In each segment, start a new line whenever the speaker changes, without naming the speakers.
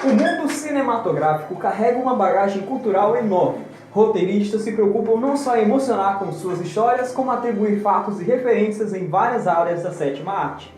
O mundo cinematográfico carrega uma bagagem cultural enorme. Roteiristas se preocupam não só em emocionar com suas histórias, como atribuir fatos e referências em várias áreas da sétima arte,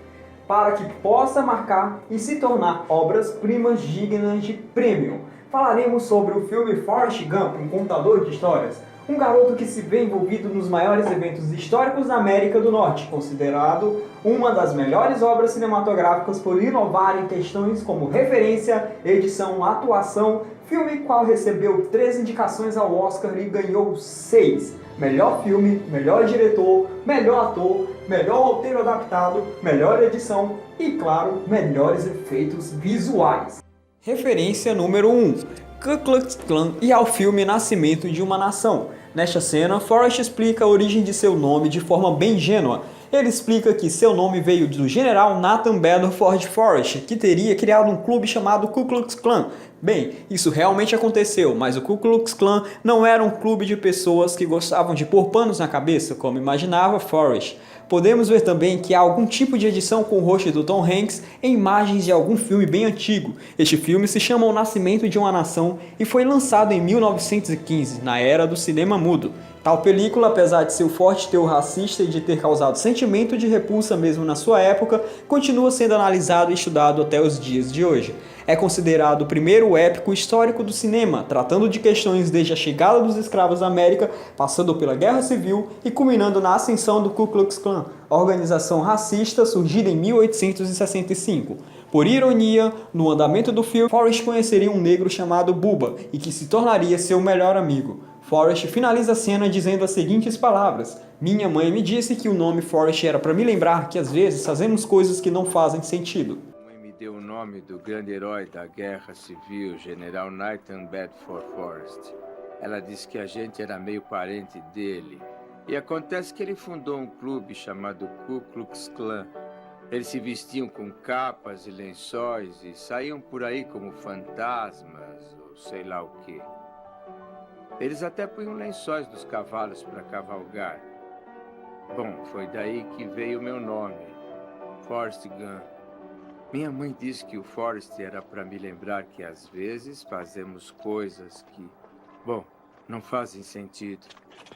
para que possa marcar e se tornar obras-primas dignas de prêmio. Falaremos sobre o filme Forrest Gump, um contador de histórias. Um garoto que se vê envolvido nos maiores eventos históricos da América do Norte, considerado uma das melhores obras cinematográficas por inovar em questões como referência, edição, atuação, filme qual recebeu 3 indicações ao Oscar e ganhou 6. Melhor filme, melhor diretor, melhor ator, melhor roteiro adaptado, melhor edição e, claro, melhores efeitos visuais. Referência número 1. Ku Klux Klan e ao filme Nascimento de uma Nação. Nesta cena, Forrest explica a origem de seu nome de forma bem ingênua. Ele explica que seu nome veio do general Nathan Bedford Forrest, que teria criado um clube chamado Ku Klux Klan. Bem, isso realmente aconteceu, mas o Ku Klux Klan não era um clube de pessoas que gostavam de pôr panos na cabeça, como imaginava Forrest. Podemos ver também que há algum tipo de edição com o rosto do Tom Hanks em imagens de algum filme bem antigo. Este filme se chama O Nascimento de uma Nação e foi lançado em 1915, na era do cinema mudo. Tal película, apesar de seu forte teor racista e de ter causado sentimento de repulsa mesmo na sua época, continua sendo analisado e estudado até os dias de hoje. É considerado o primeiro épico histórico do cinema, tratando de questões desde a chegada dos escravos à América, passando pela Guerra Civil e culminando na ascensão do Ku Klux Klan, organização racista surgida em 1865. Por ironia, no andamento do filme, Forrest conheceria um negro chamado Bubba e que se tornaria seu melhor amigo. Forrest finaliza a cena dizendo as seguintes palavras: "Minha mãe me disse que o nome Forrest era para me lembrar que às vezes fazemos coisas que não fazem sentido."
Deu o nome do grande herói da Guerra Civil, General Nathan Bedford Forrest. Ela disse que a gente era meio parente dele. E acontece que ele fundou um clube chamado Ku Klux Klan. Eles se vestiam com capas e lençóis e saíam por aí como fantasmas ou sei lá o quê. Eles até punham lençóis nos cavalos para cavalgar. Bom, foi daí que veio o meu nome, Forrest Gump. Minha mãe disse que o Forrest era para me lembrar que às vezes fazemos coisas que, bom, não fazem sentido.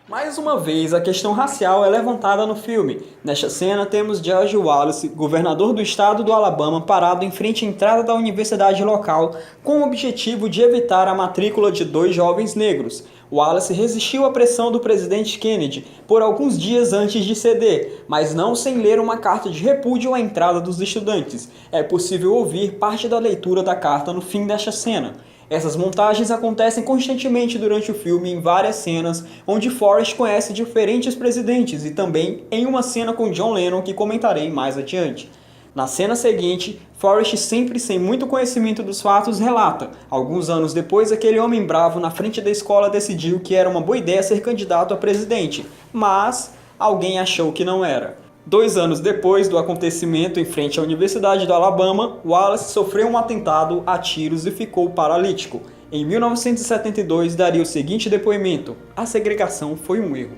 Mais uma vez, a questão racial é levantada no filme. Nesta cena, temos George Wallace, governador do estado do Alabama, parado em frente à entrada da universidade local, com o objetivo de evitar a matrícula de 2 jovens negros. Wallace resistiu à pressão do presidente Kennedy por alguns dias antes de ceder, mas não sem ler uma carta de repúdio à entrada dos estudantes. É possível ouvir parte da leitura da carta no fim desta cena. Essas montagens acontecem constantemente durante o filme em várias cenas, onde Forrest conhece diferentes presidentes e também em uma cena com John Lennon que comentarei mais adiante. Na cena seguinte, Forrest, sempre sem muito conhecimento dos fatos, relata: alguns anos depois, aquele homem bravo na frente da escola decidiu que era uma boa ideia ser candidato a presidente, mas alguém achou que não era. 2 anos depois do acontecimento em frente à Universidade do Alabama, Wallace sofreu um atentado a tiros e ficou paralítico. Em 1972, daria o seguinte depoimento: a segregação foi um erro.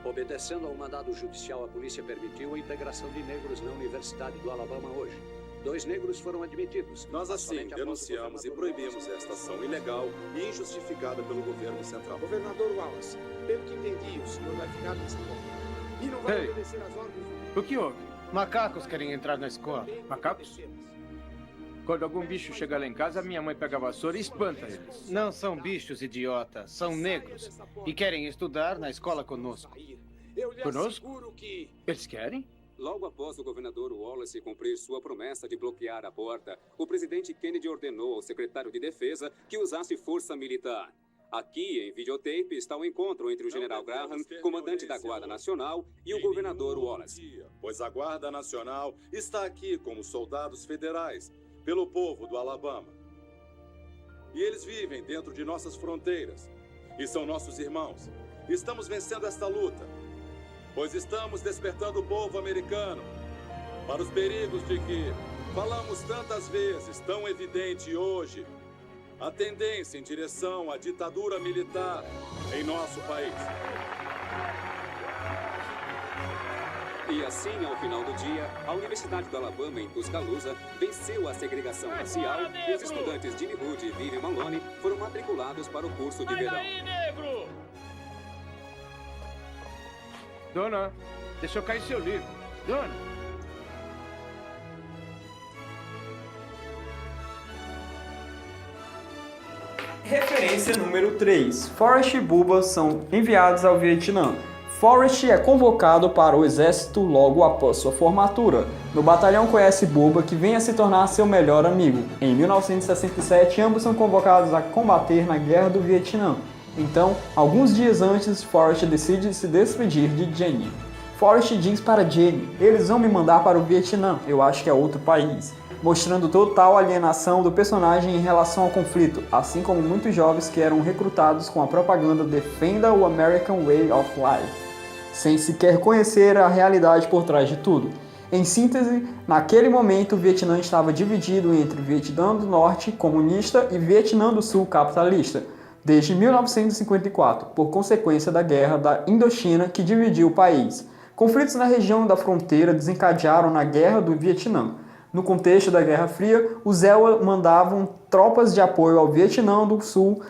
Obedecendo ao mandado judicial, a polícia permitiu a integração de negros na Universidade do Alabama hoje. 2 negros foram admitidos.
Nós assim denunciamos e proibimos esta ação ilegal e injustificada pelo governo central.
Governador Wallace, pelo que entendi, o senhor vai ficar nesse ponto. E não vai obedecer às ordens do...
O que houve?
Macacos querem entrar na escola.
Macacos? Quando algum bicho chega lá em casa, minha mãe pega a vassoura e espanta eles.
Não são bichos, idiota. São negros. E querem estudar na escola conosco.
Conosco? Eles querem?
Logo após o governador Wallace cumprir sua promessa de bloquear a porta, o presidente Kennedy ordenou ao secretário de Defesa que usasse força militar. Aqui, em videotape, está o encontro entre o general Graham, comandante da Guarda Nacional, e o governador Wallace.
Pois a Guarda Nacional está aqui como soldados federais, pelo povo do Alabama. E eles vivem dentro de nossas fronteiras. E são nossos irmãos. Estamos vencendo esta luta, pois estamos despertando o povo americano para os perigos de que falamos tantas vezes, tão evidente hoje, a tendência em direção à ditadura militar em nosso país.
E assim, ao final do dia, a Universidade do Alabama, em Tuscaloosa, venceu a segregação racial e os estudantes Jimmy Hood e Vivi Maloney foram matriculados para o curso de verão.
Dona, deixou cair seu livro. Dona.
Referência número 3. Forrest e Bubba são enviados ao Vietnã. Forrest é convocado para o exército logo após sua formatura. No batalhão conhece Bubba, que vem a se tornar seu melhor amigo. Em 1967, ambos são convocados a combater na Guerra do Vietnã. Então, alguns dias antes, Forrest decide se despedir de Jenny. Forrest diz para Jenny: "Eles vão me mandar para o Vietnã, eu acho que é outro país", mostrando total alienação do personagem em relação ao conflito, assim como muitos jovens que eram recrutados com a propaganda "Defenda o American Way of Life", sem sequer conhecer a realidade por trás de tudo. Em síntese, naquele momento o Vietnã estava dividido entre Vietnã do Norte, comunista, e Vietnã do Sul, capitalista, desde 1954, por consequência da Guerra da Indochina que dividiu o país. Conflitos na região da fronteira desencadearam na Guerra do Vietnã. No contexto da Guerra Fria, os ELA mandavam tropas de apoio ao Vietnã do Sul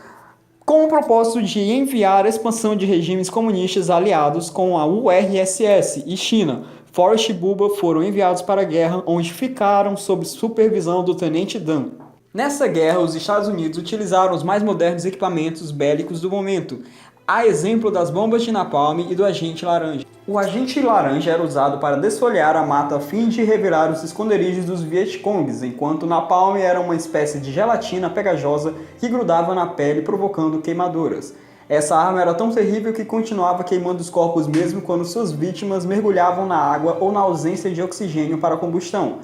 com o propósito de enviar a expansão de regimes comunistas aliados com a URSS e China. Forrest e Bubba foram enviados para a guerra, onde ficaram sob supervisão do Tenente Dan. Nessa guerra, os Estados Unidos utilizaram os mais modernos equipamentos bélicos do momento, a exemplo das bombas de napalm e do agente laranja. O agente laranja era usado para desfolhar a mata a fim de revelar os esconderijos dos Vietcongs, enquanto o napalm era uma espécie de gelatina pegajosa que grudava na pele, provocando queimaduras. Essa arma era tão terrível que continuava queimando os corpos mesmo quando suas vítimas mergulhavam na água ou na ausência de oxigênio para a combustão.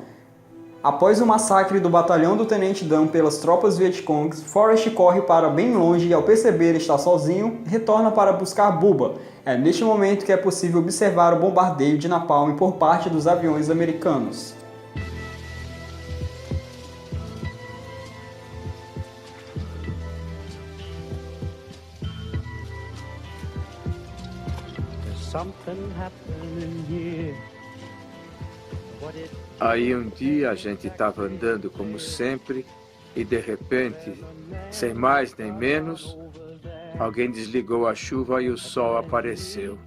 Após o massacre do batalhão do Tenente Dan pelas tropas Vietcongs, Forrest corre para bem longe e, ao perceber estar sozinho, retorna para buscar Bubba. É neste momento que é possível observar o bombardeio de napalm por parte dos aviões americanos.
Aí um dia a gente estava andando como sempre e de repente, sem mais nem menos, alguém desligou a chuva e o sol apareceu.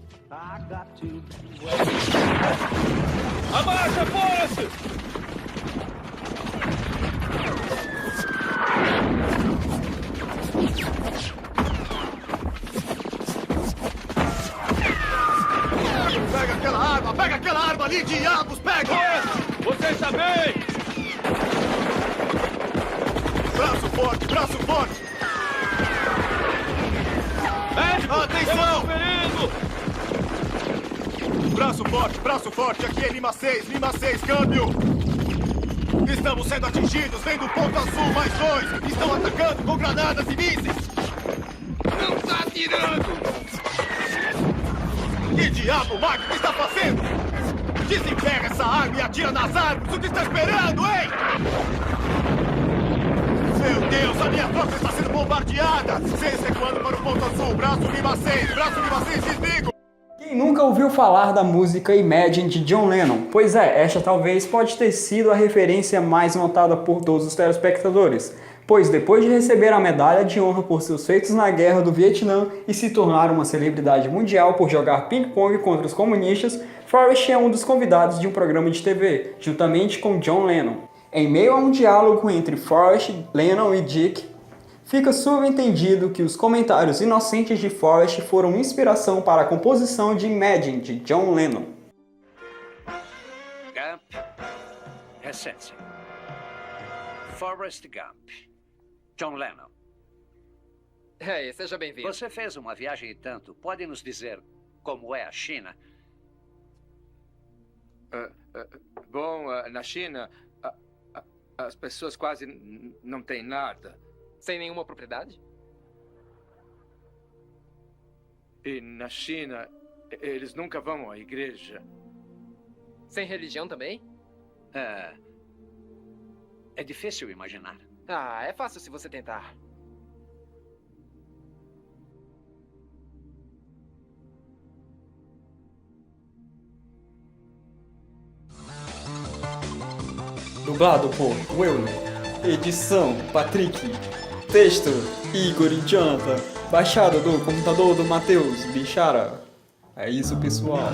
Abaixa, Forrest!
Pega aquela arma ali, diabos, pega!
Você está bem?
Braço forte, braço forte!
Médico,
atenção!
Ferido!
Braço forte, aqui é Lima 6, câmbio! Estamos sendo atingidos, vem do ponto azul, mais 2! Estão atacando com granadas e mísseis!
Não está atirando!
Que diabo, Mike, o que está fazendo? Desemperra essa arma e atira nas árvores! O que está esperando, hein? Meu Deus, a minha tropa está sendo bombardeada! 6 recuando para o ponto azul, braço Lima 6, desligo!
Quem nunca ouviu falar da música Imagine de John Lennon? Pois é, esta talvez pode ter sido a referência mais notada por todos os telespectadores. Pois depois de receber a medalha de honra por seus feitos na Guerra do Vietnã e se tornar uma celebridade mundial por jogar ping-pong contra os comunistas, Forrest é um dos convidados de um programa de TV, juntamente com John Lennon. Em meio a um diálogo entre Forrest, Lennon e Dick, fica subentendido que os comentários inocentes de Forrest foram inspiração para a composição de Imagine de John Lennon.
Gump, essência. Forrest Gump. John Lennon.
Hey, seja bem-vindo.
Você fez uma viagem e tanto. Pode nos dizer como é a China?
Bom, na China, as pessoas quase não têm nada.
Sem nenhuma propriedade?
E na China, eles nunca vão à igreja.
Sem religião também?
É difícil imaginar.
Ah, é fácil se você tentar.
dublado por Weuler. Edição, Patrick. Texto, Igor e Jonathan. Baixado do computador do Matheus Bichara. É isso, pessoal.